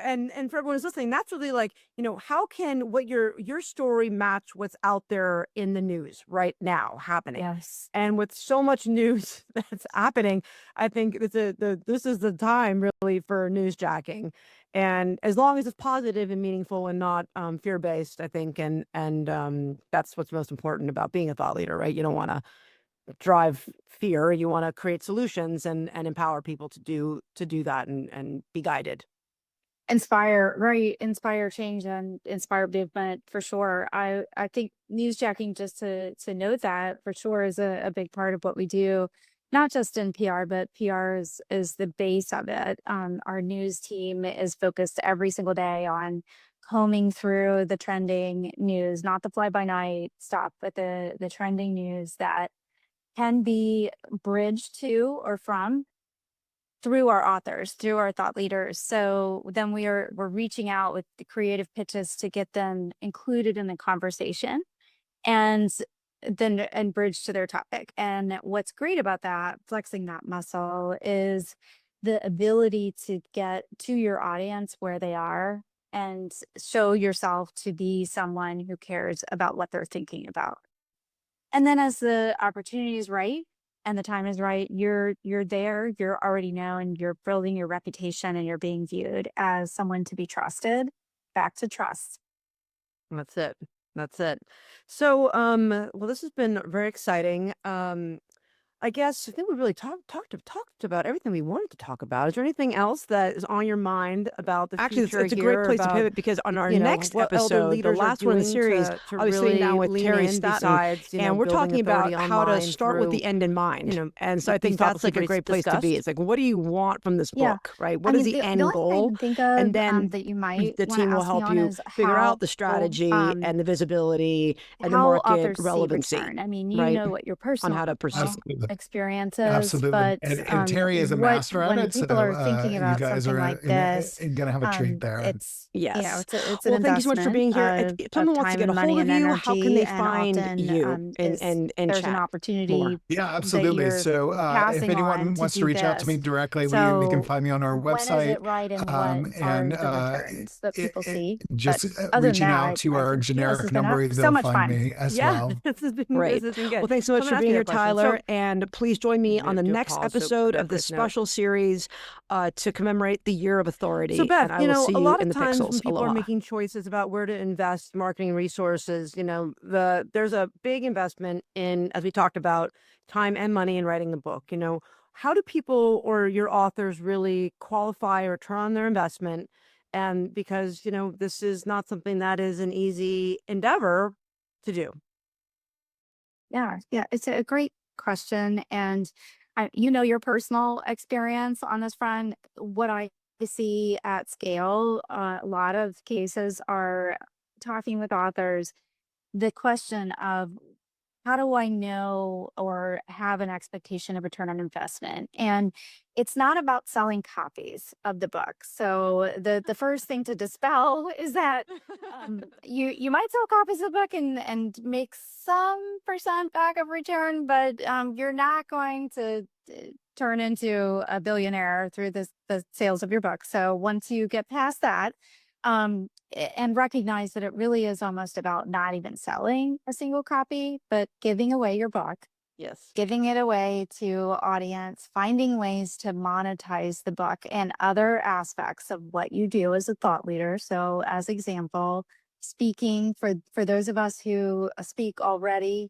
S4: And for everyone who's listening, that's really like, how can what your story match what's out there in the news right now happening?
S3: Yes.
S4: And with so much news that's happening, I think this is the time really for newsjacking. And as long as it's positive and meaningful and not fear-based, I think, and that's what's most important about being a thought leader, right? You don't want to drive fear. You want to create solutions and empower people to do that and be guided.
S3: Inspire change and inspire movement for sure. I think newsjacking, just to note that for sure, is a big part of what we do, not just in PR, but PR is the base of it. Our news team is focused every single day on combing through the trending news, not the fly by night stuff, but the trending news that can be bridged to or from through our authors, through our thought leaders. So then we're reaching out with the creative pitches to get them included in the conversation and and bridge to their topic. And what's great about that, flexing that muscle, is the ability to get to your audience where they are and show yourself to be someone who cares about what they're thinking about. And then as the opportunity is right and the time is right, you're there, you're already known, you're building your reputation, and you're being viewed as someone to be trusted. Back to trust.
S4: That's it. That's it. So, well, this has been very exciting. I guess I think we really talked about everything we wanted to talk about. Is there anything else that is on your mind about the
S2: Actually,
S4: future
S2: it's a
S4: here,
S2: great place to
S4: about,
S2: pivot because on our
S4: you know,
S2: next
S4: what elder
S2: episode, the
S4: leaders are
S2: last one in the
S4: doing
S2: series,
S4: to
S2: I was sitting
S4: really
S2: down with
S4: lean
S2: Terry
S4: in
S2: Staton,
S4: besides,
S2: and we're
S4: building
S2: talking about
S4: authority
S2: how to
S4: online
S2: start with
S4: through
S2: the end in mind. And so I
S4: these
S2: think that's
S4: topics
S2: like
S4: we've
S2: a
S4: already
S2: great place to be.
S4: discussed.
S2: It's like, what do you want from this
S3: Yeah.
S2: book, right?
S3: I
S2: What is
S3: mean,
S2: the
S3: the
S2: end
S3: only thing I
S2: goal?
S3: can think
S2: And
S3: of
S2: then
S3: that you might
S2: the
S3: want to
S2: team will
S3: ask me
S2: help
S3: on
S2: you
S3: is
S2: figure out the strategy and the visibility and the
S3: how
S2: market
S3: authors see
S2: relevancy,
S3: return. I mean, you
S2: right?
S3: know what your
S2: On how
S3: personal
S2: to pursue.
S5: Absolutely.
S3: experience is,
S5: Absolutely.
S3: but
S5: And Terry is a
S3: what
S5: master at
S3: when
S5: it. So
S3: people are thinking
S5: you
S3: about
S5: guys
S3: something
S5: are
S3: like this,
S5: going to have a treat there.
S3: it's
S2: Yes.
S3: it's an
S2: Well, thank you so much for
S3: investment
S2: being here. If
S3: of
S2: someone wants to
S3: time
S2: get a
S3: and money
S2: hold of
S3: and
S2: you, how can
S3: energy,
S2: they
S3: and
S2: find
S3: often
S2: you
S3: is
S2: and
S3: there's an
S2: chat more?
S3: opportunity
S5: Yeah,
S3: that
S5: absolutely.
S3: you're
S5: So if
S3: passing on
S5: anyone
S3: to
S5: wants to
S3: do
S5: reach out to me
S3: this.
S5: directly, they can
S3: So
S5: find me on our
S3: when is
S5: website.
S3: it right, and what are
S5: And
S3: the returns that people see? But
S5: just
S3: other than
S5: reaching
S3: that,
S5: out to
S3: I
S5: our
S3: think this has
S5: generic
S3: been
S5: number,
S3: so
S5: they'll
S3: much
S5: find
S3: fun.
S5: me as
S4: Yeah,
S5: well.
S4: this has been
S2: Great.
S4: good.
S2: Well, thanks so much
S4: I'm
S2: for
S4: gonna ask
S2: being
S4: you
S2: here,
S4: that question.
S2: Tyler.
S4: So,
S2: And please join me on the
S4: do a
S2: next
S4: pause so
S2: episode
S4: I
S2: of
S4: got a
S2: this
S4: quick note.
S2: special series to commemorate the Year of
S4: So
S2: Authority.
S4: Beth,
S2: And I will see
S4: a
S2: you
S4: lot
S2: in
S4: of
S2: the
S4: times when
S2: pixels.
S4: people are
S2: Aloha.
S4: making choices about where to invest marketing resources, there's a big investment in, as we talked about, time and money in writing a book. How do people or your authors really qualify or return on their investment? And because, this is not something that is an easy endeavor to do.
S3: Yeah, it's a great question, and your personal experience on this front. What I see at scale, a lot of cases are talking with authors. The question of how do I know or have an expectation of return on investment? And it's not about selling copies of the book. So the first thing to dispel is that you might sell copies of the book and make some percent back of return, but you're not going to turn into a billionaire through the sales of your book. So once you get past that, and recognize that it really is almost about not even selling a single copy, but giving away your book,
S4: Yes.
S3: giving it away to audience, finding ways to monetize the book and other aspects of what you do as a thought leader. So as example, speaking for those of us who speak already,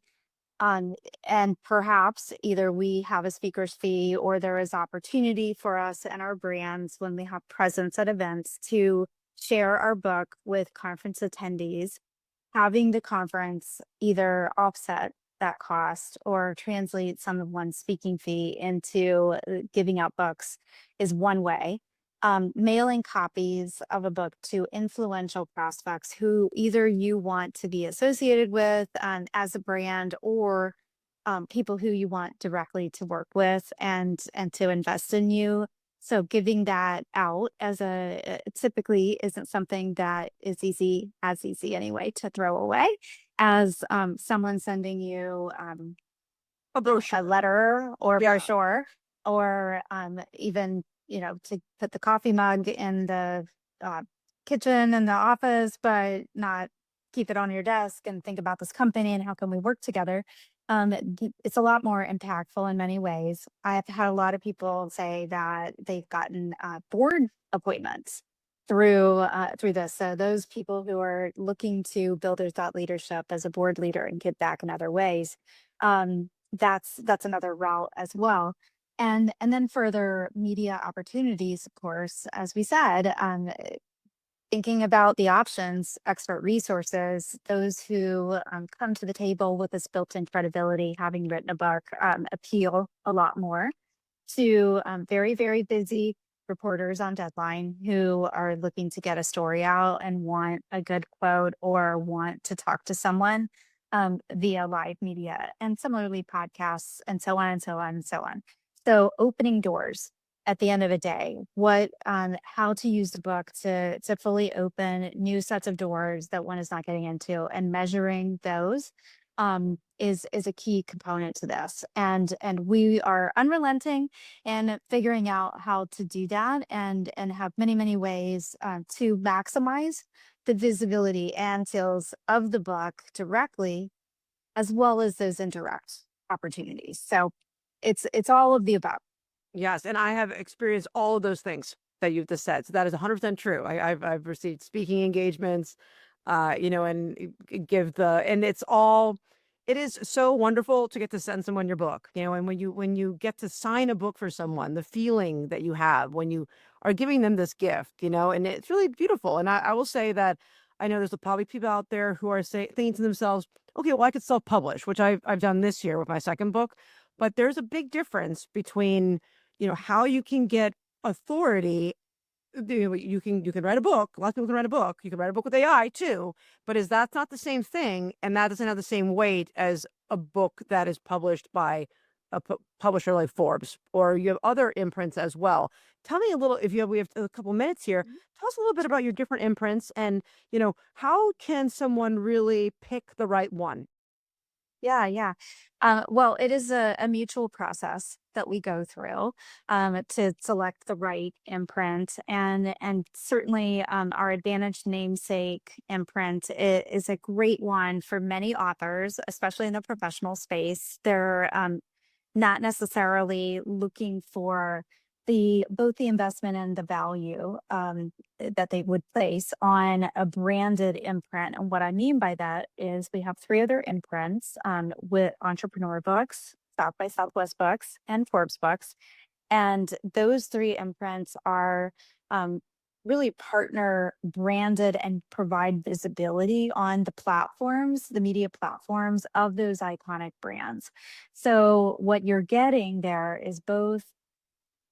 S3: and perhaps either we have a speaker's fee or there is opportunity for us and our brands when we have presence at events to share our book with conference attendees, having the conference either offset that cost or translate some of one's speaking fee into giving out books is one way. Mailing copies of a book to influential prospects who either you want to be associated with as a brand, or people who you want directly to work with and to invest in you. So giving that out as typically isn't something that is easy anyway to throw away as someone sending you
S4: A brochure.
S3: a letter or
S4: Yeah.
S3: brochure, or even, to put the coffee mug in the uh, kitchen in the office, but not keep it on your desk and think about this company and how can we work together. It's a lot more impactful in many ways. I've had a lot of people say that they've gotten board appointments through this. So those people who are looking to build their thought leadership as a board leader and give back in other ways, that's another route as well. And then further media opportunities, of course, as we said, thinking about the options, expert resources, those who come to the table with this built-in credibility, having written a book, appeal a lot more to very, very busy reporters on deadline who are looking to get a story out and want a good quote or want to talk to someone via live media, and similarly podcasts, and so on and so on and so on. So opening doors at the end of the day, how to use the book to fully open new sets of doors that one is not getting into, and measuring those is a key component to this. And we are unrelenting in figuring out how to do that, and have many ways to maximize the visibility and sales of the book directly, as well as those indirect opportunities. So it's all of the above.
S4: Yes, and I have experienced all of those things that you've just said. So that is 100% true. I've received speaking engagements, and it is so wonderful to get to send someone your book, and when you get to sign a book for someone, the feeling that you have when you are giving them this gift, and it's really beautiful. And I will say that I know there's probably people out there who are thinking to themselves, okay, well, I could self-publish, which I've done this year with my second book, but there's a big difference between how you can get authority. You can write a book. Lots of people can write a book. You can write a book with AI too, but that's not the same thing, and that doesn't have the same weight as a book that is published by a publisher like Forbes, or you have other imprints as well. Tell me a little, if we have a couple minutes here. Tell us a little bit about your different imprints, and how can someone really pick the right one?
S3: Yeah. Well, it is a mutual process that we go through to select the right imprint, and certainly our Advantage namesake imprint is a great one for many authors, especially in the professional space. They're not necessarily looking for both the investment and the value that they would place on a branded imprint. And what I mean by that is we have three other imprints with Entrepreneur Books, South by Southwest Books, and Forbes Books. And those three imprints are really partner branded and provide visibility on the platforms, the media platforms of those iconic brands. So what you're getting there is both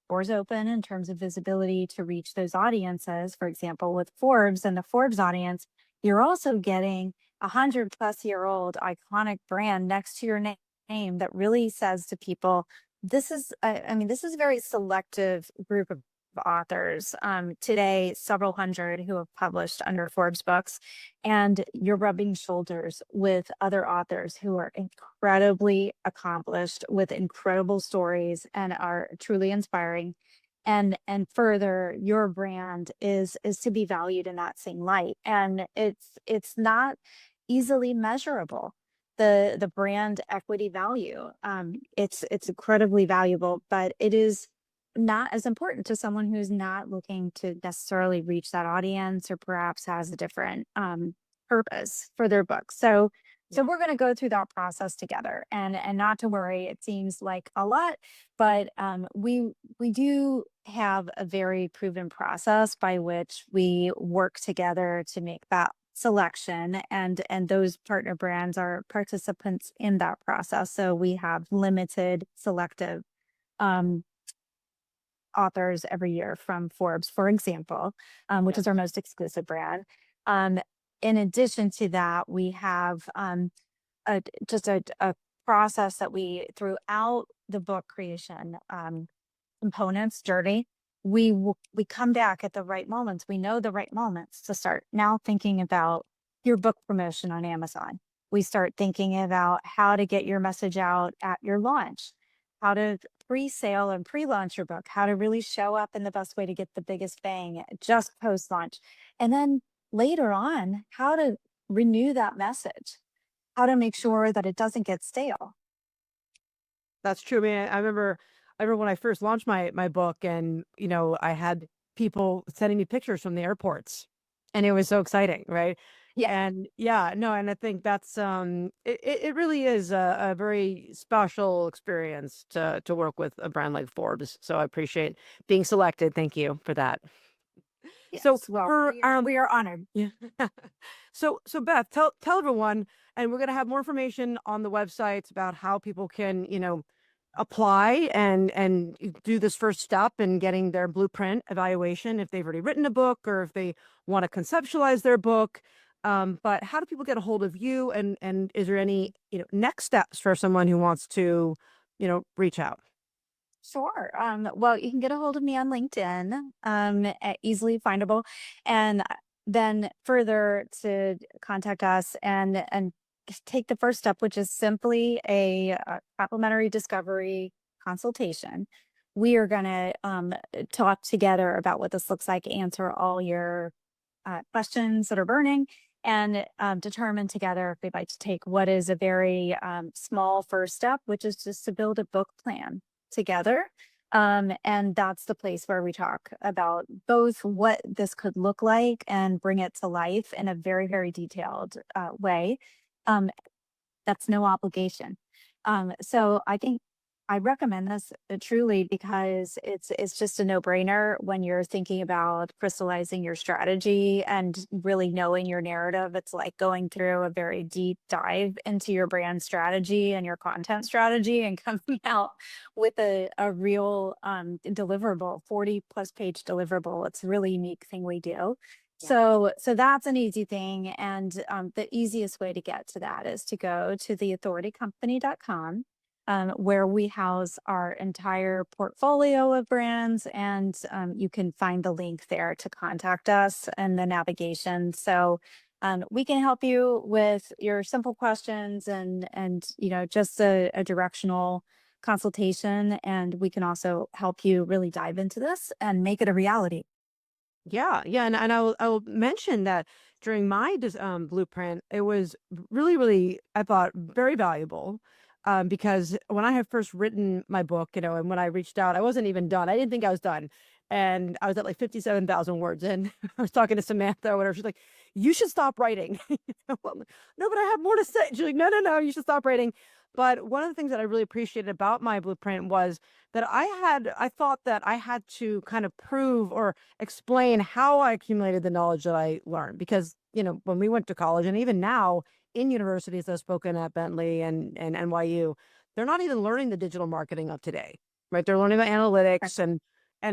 S3: doors open in terms of visibility to reach those audiences. For example, with Forbes and the Forbes audience, you're also getting 100-plus-year-old iconic brand next to your name that really says to people, this is, this is a very selective group of authors. Today, several hundred who have published under Forbes Books, and you're rubbing shoulders with other authors who are incredibly accomplished with incredible stories and are truly inspiring. And further, your brand is to be valued in that same light. And it's not easily measurable. The brand equity value. It's incredibly valuable, but it is not as important to someone who's not looking to necessarily reach that audience, or perhaps has a different purpose for their book. So we're going to go through that process together, and not to worry. It seems like a lot, but we do have a very proven process by which we work together to make that selection, and those partner brands are participants in that process. So we have limited selective authors every year from Forbes, for example, which is our most exclusive brand. In addition to that, we have just a process that we, throughout the book creation components journey, we come back at the right moments. We know the right moments to start now thinking about your book promotion on Amazon. We start thinking about how to get your message out at your launch, how to pre-sale and pre-launch your book, how to really show up in the best way to get the biggest bang just post-launch. And then later on, how to renew that message, how to make sure that it doesn't get stale.
S4: That's true. I mean, I remember when I first launched my book, and I had people sending me pictures from the airports, and it was so exciting, right?
S3: Yeah.
S4: And yeah, no, and I think that's it really is a very special experience to work with a brand like Forbes. So I appreciate being selected. Thank you for that. So
S3: Yes. Well,
S4: for
S3: we are honored.
S4: yeah. So Beth, tell everyone, and we're gonna have more information on the websites about how people can, apply and do this first step in getting their blueprint evaluation if they've already written a book or if they want to conceptualize their book. But how do people get a hold of you, and is there any, next steps for someone who wants to, reach out?
S3: Sure. Well, you can get a hold of me on LinkedIn, easily findable, and then further to contact us and take the first step, which is simply a complimentary discovery consultation. We are going to talk together about what this looks like, answer all your questions that are burning, and determine together if we'd like to take what is a very small first step, which is just to build a book plan together. And that's the place where we talk about both what this could look like and bring it to life in a very, very detailed way. That's no obligation. So I think I recommend this truly because it's just a no-brainer when you're thinking about crystallizing your strategy and really knowing your narrative. It's like going through a very deep dive into your brand strategy and your content strategy and coming out with a real deliverable, 40+ page deliverable. It's a really unique thing we do. So that's an easy thing. And the easiest way to get to that is to go to theauthoritycompany.com, where we house our entire portfolio of brands, and you can find the link there to contact us and the navigation. So we can help you with your simple questions and just a directional consultation, and we can also help you really dive into this and make it a reality.
S4: Yeah, yeah, and I will mention that during my blueprint, it was really, really, I thought, very valuable, because when I had first written my book, and when I reached out, I wasn't even done. I didn't think I was done, and I was at like 57,000 words, and I was talking to Samantha or whatever. She's like, "You should stop writing." Well, no, but I have more to say. She's like, "No, no, no, you should stop writing." But one of the things that I really appreciated about my blueprint was that I thought that I had to kind of prove or explain how I accumulated the knowledge that I learned. Because, when we went to college, and even now in universities I've spoken at Bentley and NYU, they're not even learning the digital marketing of today, right? They're learning about analytics and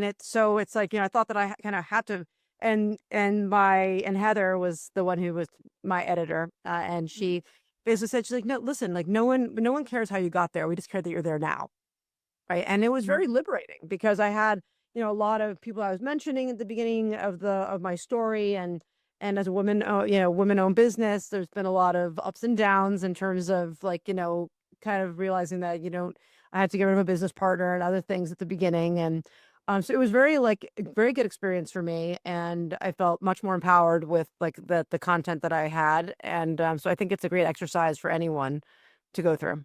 S4: it's like, I thought that I kind of had to, and Heather was the one who was my editor, and she basically said, she's like, no, listen, like no one cares how you got there. We just care that you're there now. Right. And it was very liberating because I had, a lot of people I was mentioning at the beginning of my story, and as a woman, women-owned business, there's been a lot of ups and downs in terms of like, kind of realizing that, I had to get rid of a business partner and other things at the beginning. And so it was very like a very good experience for me. And I felt much more empowered with like the content that I had. And so I think it's a great exercise for anyone to go through.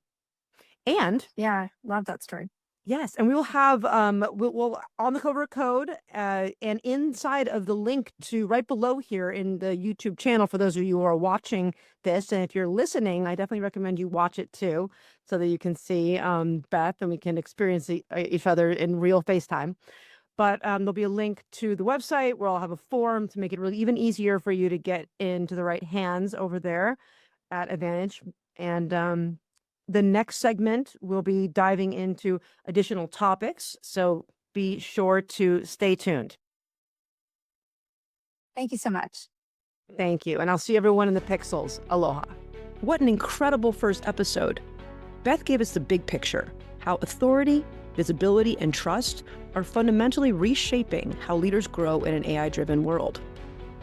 S4: And
S3: Yeah, love that story.
S4: yes, and we will have we'll on the Covert Code, and inside of the link to right below here in the YouTube channel for those of you who are watching this, and if you're listening, I definitely recommend you watch it too, so that you can see Beth and we can experience each other in real FaceTime. But there'll be a link to the website where I'll have a form to make it really even easier for you to get into the right hands over there at Advantage. And the next segment, we'll be diving into additional topics, so be sure to stay tuned.
S3: Thank you so much.
S4: Thank you, and I'll see everyone in the pixels. Aloha. What an incredible first episode. Beth gave us the big picture, how authority,
S2: visibility, and trust are fundamentally reshaping how leaders grow in an AI-driven world.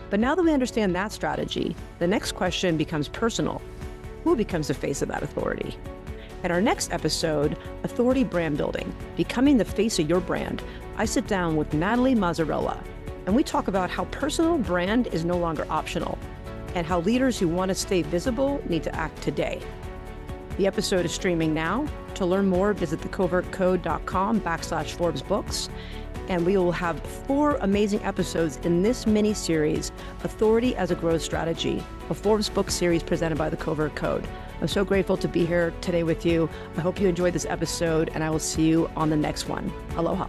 S2: But now that we understand that strategy, the next question becomes personal. Who becomes the face of that authority? In our next episode, Authority Brand Building, Becoming the Face of Your Brand, I sit down with Natalie Mazzarella, and we talk about how personal brand is no longer optional, and how leaders who want to stay visible need to act today. The episode is streaming now. To learn more, visit thecovertcode.com/Forbes Books. And we will have 4 amazing episodes in this mini-series, Authority as a Growth Strategy, a Forbes Book series presented by the Covert Code. I'm so grateful to be here today with you. I hope you enjoyed this episode, and I will see you on the next one. Aloha.